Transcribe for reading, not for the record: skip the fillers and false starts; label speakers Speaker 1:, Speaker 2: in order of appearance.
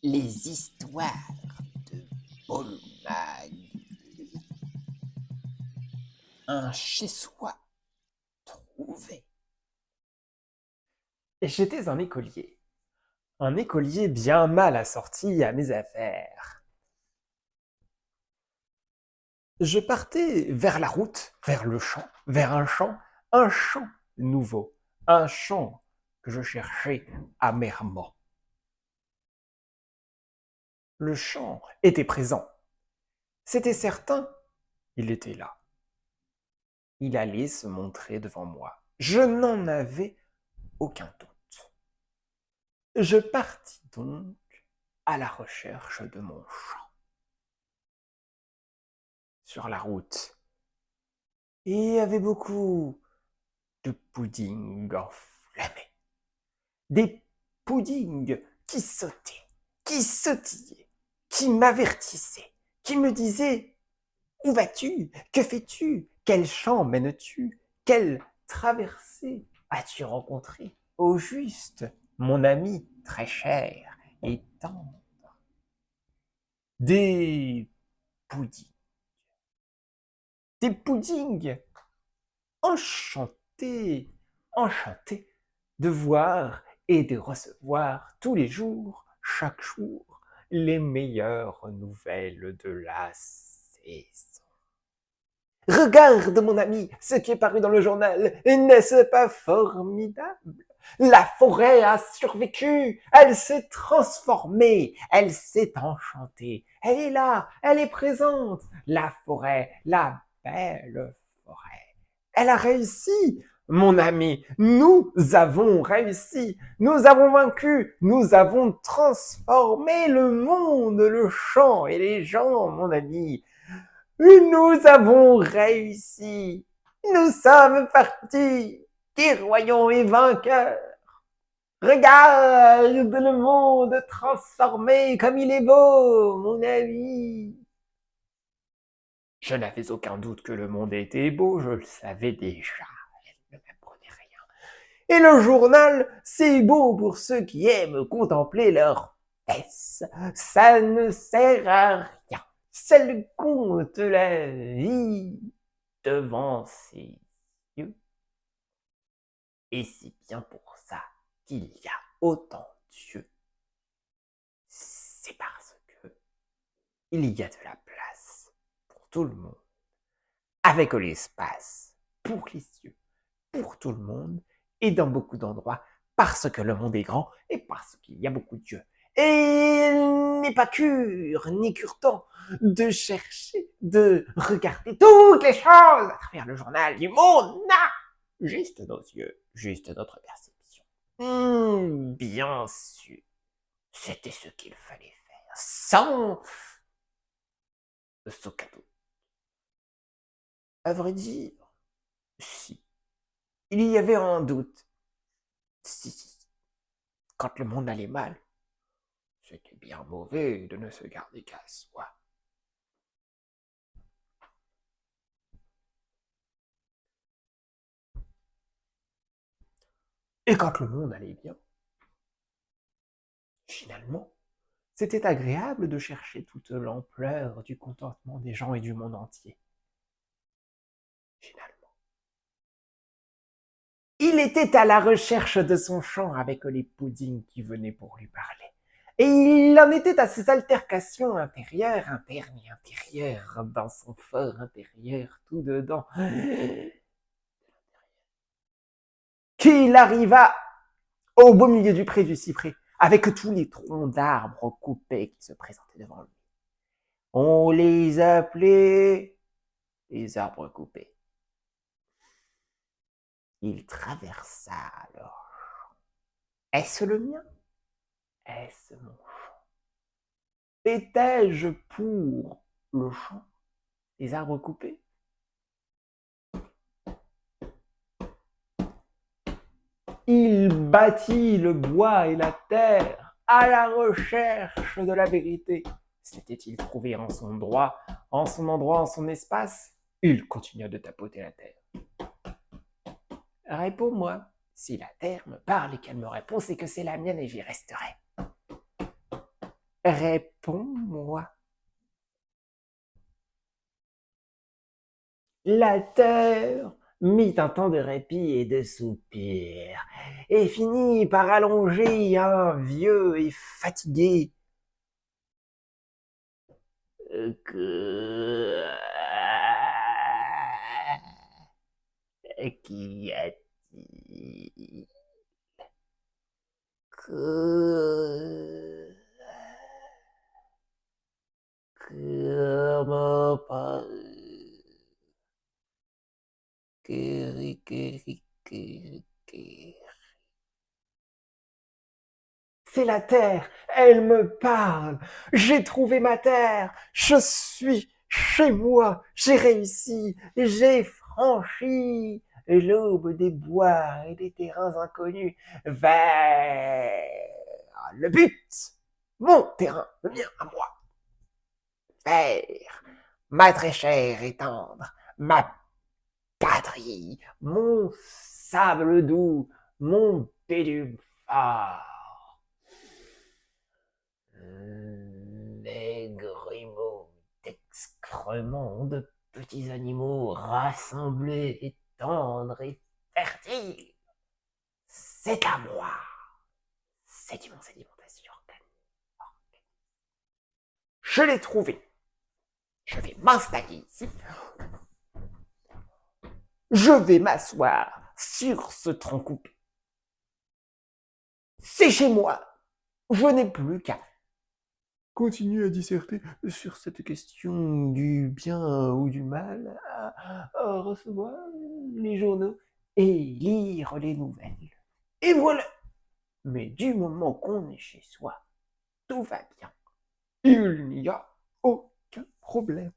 Speaker 1: Les histoires de Paul-Mag. Un chez-soi trouvé.
Speaker 2: J'étais un écolier bien mal assorti à mes affaires. Je partais vers la route, vers le champ, vers un champ nouveau, un champ que je cherchais amèrement. Le champ était présent, c'était certain, il était là. Il allait se montrer devant moi. Je n'en avais aucun doute. Je partis donc à la recherche de mon champ. Sur la route, il y avait beaucoup de puddings enflammés. Des puddings qui sautaient, qui sautillaient, qui m'avertissaient, qui me disaient: où vas-tu? Que fais-tu? Quel champ mènes-tu? Quelle traversée as-tu rencontré? Au juste, mon ami très cher et tendre. Des puddings. Des puddings enchanté, enchanté de voir et de recevoir tous les jours, chaque jour, les meilleures nouvelles de la saison. Regarde, mon ami, ce qui est paru dans le journal. N'est-ce pas formidable? La forêt a survécu, elle s'est transformée, elle s'est enchantée. Elle est là, elle est présente. La forêt, la belle forêt. Elle a réussi, mon ami. Nous avons réussi. Nous avons vaincu. Nous avons transformé le monde, le champ et les gens, mon ami. Nous avons réussi. Nous sommes partis. Guerroyons et vainqueurs. Regarde le monde transformé comme il est beau, mon ami. Je n'avais aucun doute que le monde était beau, je le savais déjà. Elle ne m'apprenait rien. Et le journal, c'est beau pour ceux qui aiment contempler leurs fesses. Ça ne sert à rien. Seul compte la vie devant ses yeux. Et c'est bien pour ça qu'il y a autant d'yeux. C'est parce que il y a de la place pour tout le monde. Avec l'espace pour les yeux, pour tout le monde, et dans beaucoup d'endroits, parce que le monde est grand et parce qu'il y a beaucoup d'yeux. Et il n'est pas ni cure-temps de chercher, de regarder toutes les choses à travers le journal du monde. Non, juste nos yeux, juste notre perception. Bien sûr, c'était ce qu'il fallait faire, sans aucun doute. À vrai dire, si, il y avait un doute. Si. Quand le monde allait mal, c'était bien mauvais de ne se garder qu'à soi. Et quand le monde allait bien, finalement, c'était agréable de chercher toute l'ampleur du contentement des gens et du monde entier. Finalement. Il était à la recherche de son champ avec les puddings qui venaient pour lui parler. Et il en était à ses altercations intérieures, internes et intérieures, dans son fort intérieur, tout dedans, qu'il arriva au beau milieu du pré du cyprès, avec tous les troncs d'arbres coupés qui se présentaient devant lui. On les appelait les arbres coupés. Il traversa alors. Est-ce le mien? Est-ce mon champ? Étais-je pour le champ des arbres coupés? Il bâtit le bois et la terre à la recherche de la vérité. S'était-il trouvé en son droit, en son endroit, en son espace? Il continua de tapoter la terre. Réponds-moi. Si la terre me parle et qu'elle me répond, c'est que c'est la mienne et j'y resterai. Réponds-moi. La terre mit un temps de répit et de soupir, et finit par allonger un vieux et fatigué. Que... Qu'y a-t-il? Que... Comment pas... que- C'est la terre, elle me parle. J'ai trouvé ma terre, je suis chez moi, j'ai réussi, j'ai franchi l'aube des bois et des terrains inconnus vers le but, mon terrain, le mien à moi, vers ma très chère et tendre, ma patrie, mon sable doux, mon pédume fort. Les grumeaux d'excréments de petits animaux rassemblés et tendres et fertiles. C'est à moi. C'est mon sédimentation organique. Je l'ai trouvé. Je vais m'installer ici. Je vais m'asseoir sur ce tronc coupé. C'est chez moi. Je n'ai plus qu'à continuer à disserter sur cette question du bien ou du mal, à recevoir les journaux et lire les nouvelles. Et voilà. Mais du moment qu'on est chez soi, tout va bien. Il n'y a aucun problème.